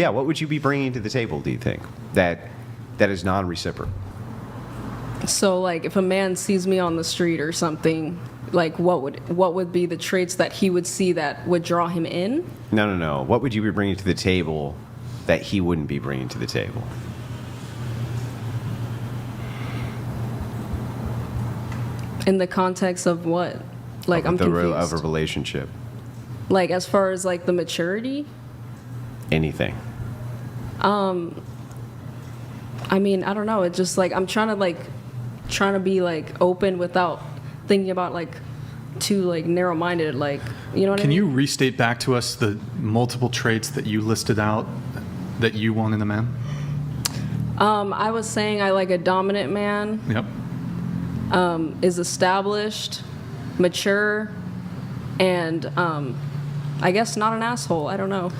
Yeah, what would you be bringing to the table, do you think, that is non-reciprocal? So, like, if a man sees me on the street or something, like, what would be the traits that he would see that would draw him in? No. What would you be bringing to the table that he wouldn't be bringing to the table? In the context of what? Like, I'm confused. Of a relationship. Like, as far as, like, the maturity? Anything. I mean, I don't know. It's just, like, I'm trying to be, like, open without thinking about, like, too, like, narrow-minded, like, you know what I mean? Can you restate back to us the multiple traits that you listed out that you want in a man? I was saying I like a dominant man. Yep. Is established, mature, and I guess not an asshole. I don't know.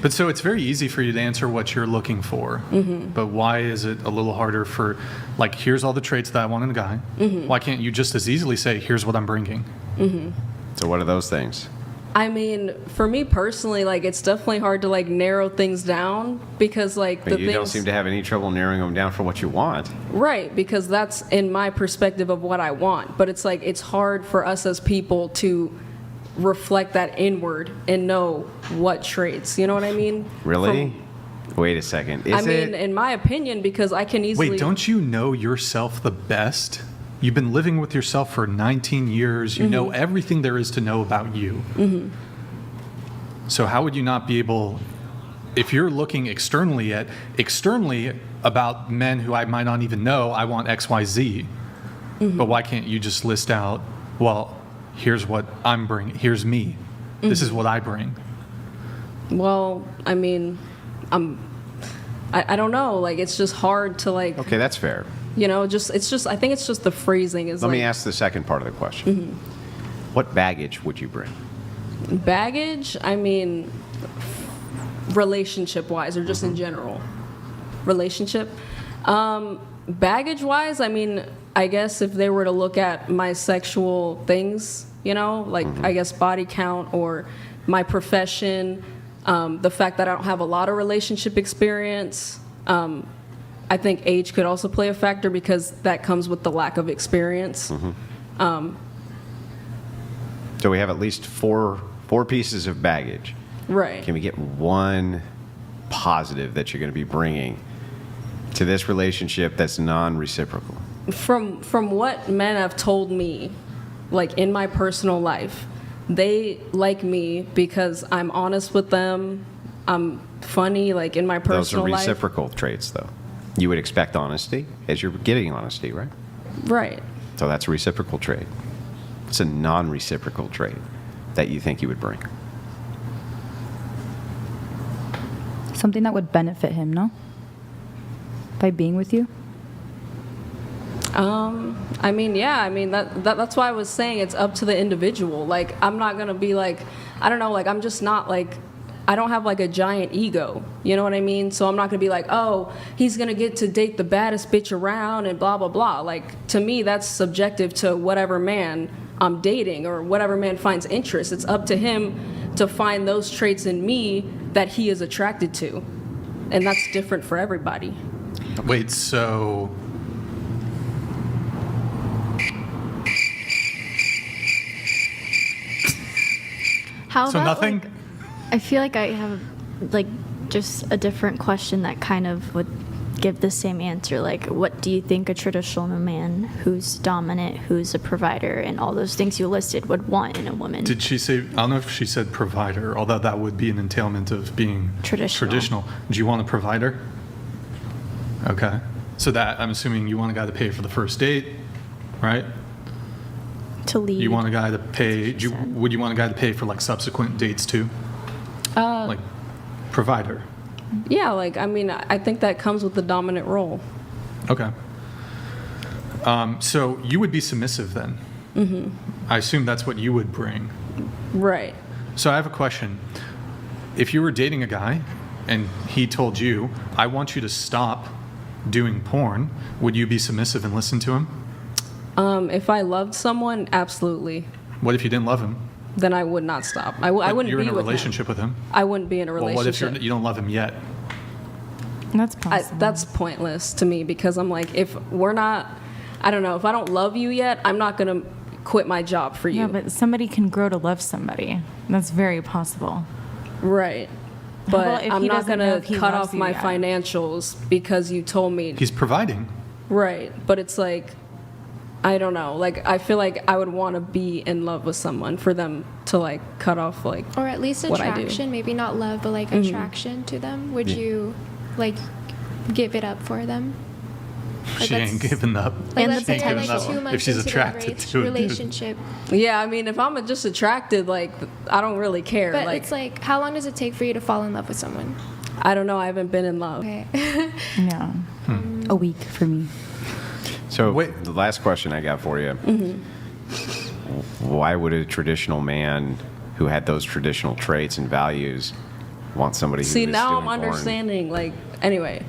But so it's very easy for you to answer what you're looking for. Mm-hmm. But why is it a little harder for, like, here's all the traits that I want in a guy. Mm-hmm. Why can't you just as easily say, here's what I'm bringing? Mm-hmm. So what are those things? I mean, for me personally, like, it's definitely hard to, like, narrow things down because, like, But you don't seem to have any trouble narrowing them down for what you want. Right, because that's in my perspective of what I want. But it's like, it's hard for us as people to reflect that inward and know what traits. You know what I mean? Really? Wait a second. In my opinion, because I can easily... Wait, don't you know yourself the best? You've been living with yourself for 19 years. You know everything there is to know about you. Mm-hmm. So how would you not be able, if you're looking externally about men who I might not even know, I want X, Y, Z. Mm-hmm. But why can't you just list out, well, here's what I'm bringing. Here's me. Mm-hmm. This is what I bring. Well, I mean, I don't know. Like, it's just hard to, like... Okay, that's fair. You know, I think it's just the phrasing is. Let me ask the second part of the question. Mm-hmm. What baggage would you bring? Baggage? I mean, relationship-wise, or just in general? Relationship? Baggage-wise, I mean, I guess if they were to look at my sexual things, you know, like, I guess body count or my profession, the fact that I don't have a lot of relationship experience, I think age could also play a factor because that comes with the lack of experience. Mm-hmm. So we have at least four pieces of baggage. Right. Can we get one positive that you're going to be bringing to this relationship that's non-reciprocal? From what men have told me, like in my personal life, they like me because I'm honest with them. I'm funny, like in my personal life. Those are reciprocal traits, though. You would expect honesty as you're getting honesty, right? Right. So that's a reciprocal trait. It's a non-reciprocal trait that you think you would bring. Something that would benefit him, no? By being with you? I mean, yeah. I mean, that's why I was saying it's up to the individual. Like, I'm not going to be like, I don't know, like, I'm just not like, I don't have like a giant ego, you know what I mean? So I'm not gonna be like, oh, he's gonna get to date the baddest bitch around and blah, blah, blah. Like, to me, that's subjective to whatever man I'm dating or whatever man finds interest. It's up to him to find those traits in me that he is attracted to. And that's different for everybody. Wait, so... How so about, nothing? Like, I feel like I have, like, just a different question that kind of would give the same answer. Like, what do you think a traditional man who's dominant, who's a provider, and all those things you listed would want in a woman? Did she say, I don't know if she said provider, although that would be an entailment of being traditional. Do you want a provider? Okay. So that, I'm assuming you want a guy to pay for the first date, right? To lead. You want a guy to pay, would you want a guy to pay for, like, subsequent dates too? Like, provider. Yeah, like, I mean, I think that comes with the dominant role. Okay. So you would be submissive then? Mm-hmm. I assume that's what you would bring. Right. So I have a question. If you were dating a guy and he told you, I want you to stop doing porn, would you be submissive and listen to him? If I loved someone, absolutely. What if you didn't love him? Then I would not stop. I wouldn't be with him. You're in a relationship with him. I wouldn't be in a relationship. Well, what if you don't love him yet? That's possible. that's pointless to me, because I'm like, if we're not, I don't know, if I don't love you yet, I'm not going to quit my job for you. Yeah, but somebody can grow to love somebody. That's very possible. Right. Well, But if I'm he not doesn't going know if he to cut loves off you my yet? financials because you told me. He's providing. Right. But it's like, I don't know. Like, I feel like I would want to be in love with someone for them to, like, cut off, like, Or at least what I do. attraction, maybe not love, but like attraction to them. Would you like give it up for them? Like, She ain't let's- giving up. Like, And let's the say you're potential. like 2 months If she's into attracted the to a dude. relationship, yeah, I mean, if I'm just attracted, like, I don't really care. but like, it's like, how long does it take for you to fall in love with someone? I don't know. I haven't been in love. Okay. Yeah. A week for me. So Wait. the last question I got for you. Why would a traditional man who had those traditional traits and values want somebody who See, was now I'm stillborn? understanding, like, anyway.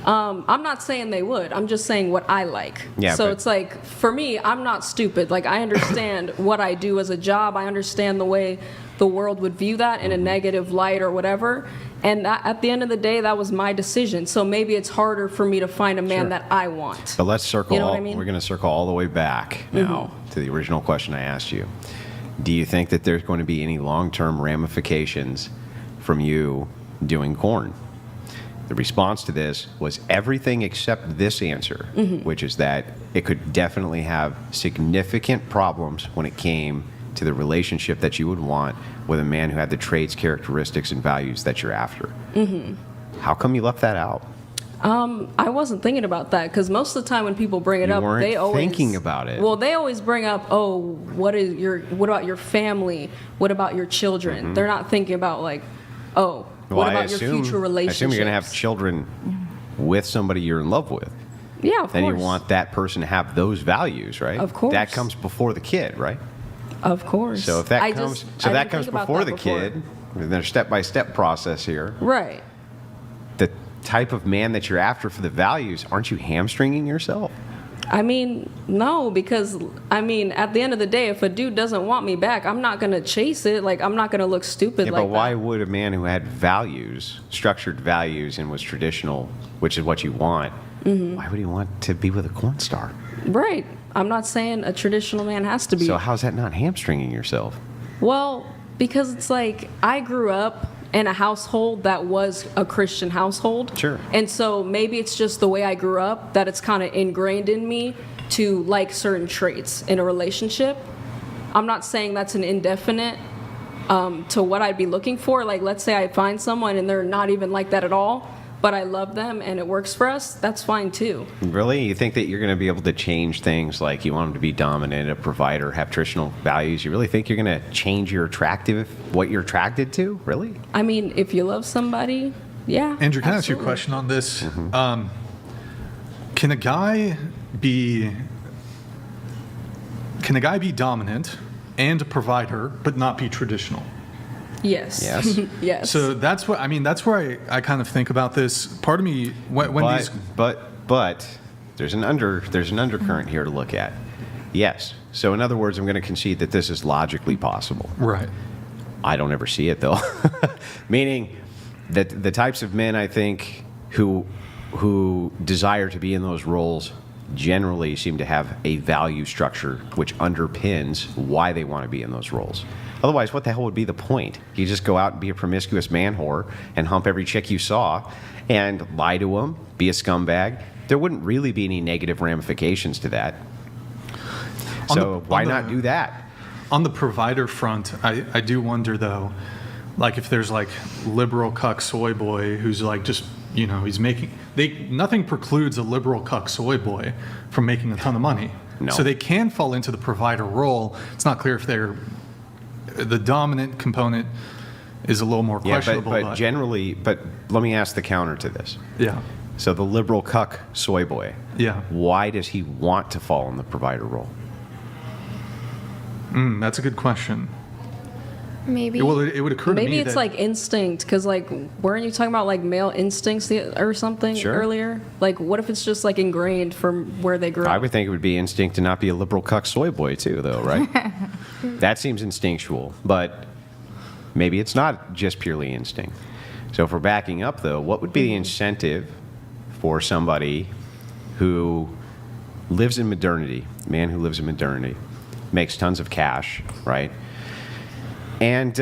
I'm not saying they would. I'm just saying what I like. Yeah, so but- it's like, for me, I'm not stupid. Like, I understand what I do as a job. I understand the way the world would view that in a negative light or whatever. And that, at the end of the day, that was my decision. So maybe it's harder for me to find a man Sure. that I want. But let's circle. You know what all, I mean? We're going to circle all the way back now to the original question I asked you. Do you think that there's going to be any long-term ramifications from you doing corn? The response to this was everything except this answer, which is that it could definitely have significant problems when it came to the relationship that you would want with a man who had the traits, characteristics, and values that you're after. How come you left that out? I wasn't thinking about that, because most of the time when people bring it You up, weren't they always thinking about it. Well, they always bring up, oh, what about your family? What about your children? They're not thinking about, like, oh, what I about your future I relationships? assume you're going to have children with somebody you're in love with. Yeah, of Then course. you want that person to have those values, right? Of course. That comes before the kid, right? Of course. So if that I comes, just- so I that didn't comes think about before that the kid. There's a step-by-step process here. Right. The type of man that you're after for the values, aren't you hamstringing yourself? I mean, no, because, I mean, at the end of the day, if a dude doesn't want me back, I'm not going to chase it. Like, I'm not going to look stupid Yeah, like but why that. would a man who had values, structured values, and was traditional, which is what you want, why would he want to be with a corn star? Right. I'm not saying a traditional man has to be. So how's that not hamstringing yourself? Well, because it's like, I grew up in a household that was a Christian household. Sure. And so maybe it's just the way I grew up that it's kind of ingrained in me to like certain traits in a relationship. I'm not saying that's an indefinite to what I'd be looking for. Like, let's say I find someone and they're not even like that at all, but I love them and it works for us, that's fine too. Really? You think that you're going to be able to change things like you want them to be dominant, a provider, have traditional values? You really think you're going to change what you're attracted to? Really? I mean, if you love somebody, yeah. Andrew, can I ask you a absolutely. question on this? Can a guy be dominant and a provider, but not be traditional? Yes. Yes. Yes. So that's what I mean. That's where I kind of think about this. Part of me, when these, But there's an undercurrent here to look at. Yes. So in other words, I'm going to concede that this is logically possible. right? I don't ever see it though. Meaning that the types of men I think who desire to be in those roles generally seem to have a value structure which underpins why they want to be in those roles. Otherwise, what the hell would be the point? You just go out and be a promiscuous man whore and hump every chick you saw and lie to them, be a scumbag. There wouldn't really be any negative ramifications to that. So why not do that? On the provider front, I do wonder though, like if there's like liberal cuck soy boy who's like just, you know, nothing precludes a liberal cuck soy boy from making a ton of money. No. So they can fall into the provider role. It's not clear if the dominant component is a little more Yeah, questionable. but generally, but let me ask the counter to this. yeah. So the liberal cuck soy boy, Yeah. why does he want to fall in the provider role? That's a good question. Maybe. Well, it would occur to me Maybe it's that, like instinct, because like, weren't you talking about like male instincts or something Sure. earlier? Like, what if it's just like ingrained from where they grew I up? would think it would be instinct to not be a liberal cuck soy boy too, though, right? That seems instinctual, but maybe it's not just purely instinct. So if we're backing up, though, what would be the incentive for somebody who lives in modernity, a man who lives in modernity, makes tons of cash, right? And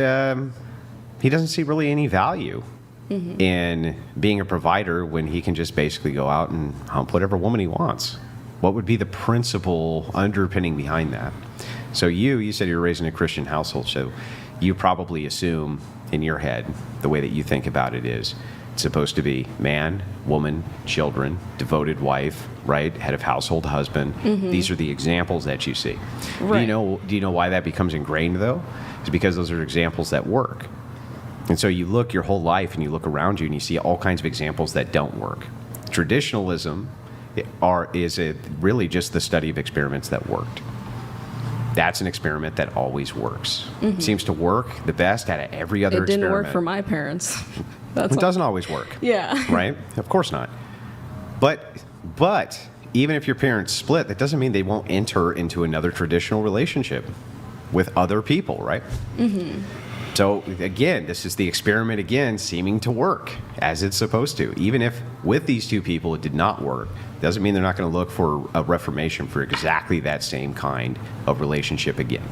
he doesn't see really any value in being a provider when he can just basically go out and hump whatever woman he wants. What would be the principle underpinning behind that? So you said you're raised in a Christian household, so you probably assume in your head the way that you think about it is it's supposed to be man, woman, children, devoted wife, right? Head of household, husband. These are the examples that you see. Right. Do you know why that becomes ingrained though? It's because those are examples that work. And so you look your whole life and you look around you and you see all kinds of examples that don't work. Traditionalism is really just the study of experiments that worked. That's an experiment that always works. It seems to work the best out of every other It didn't experiment. work for my parents. That's It doesn't always work. Yeah. Right? Of course not. But even if your parents split, that doesn't mean they won't enter into another traditional relationship with other people, right? So again, this is the experiment again seeming to work as it's supposed to. Even if with these two people it did not work, doesn't mean they're not going to look for a reformation for exactly that same kind of relationship again.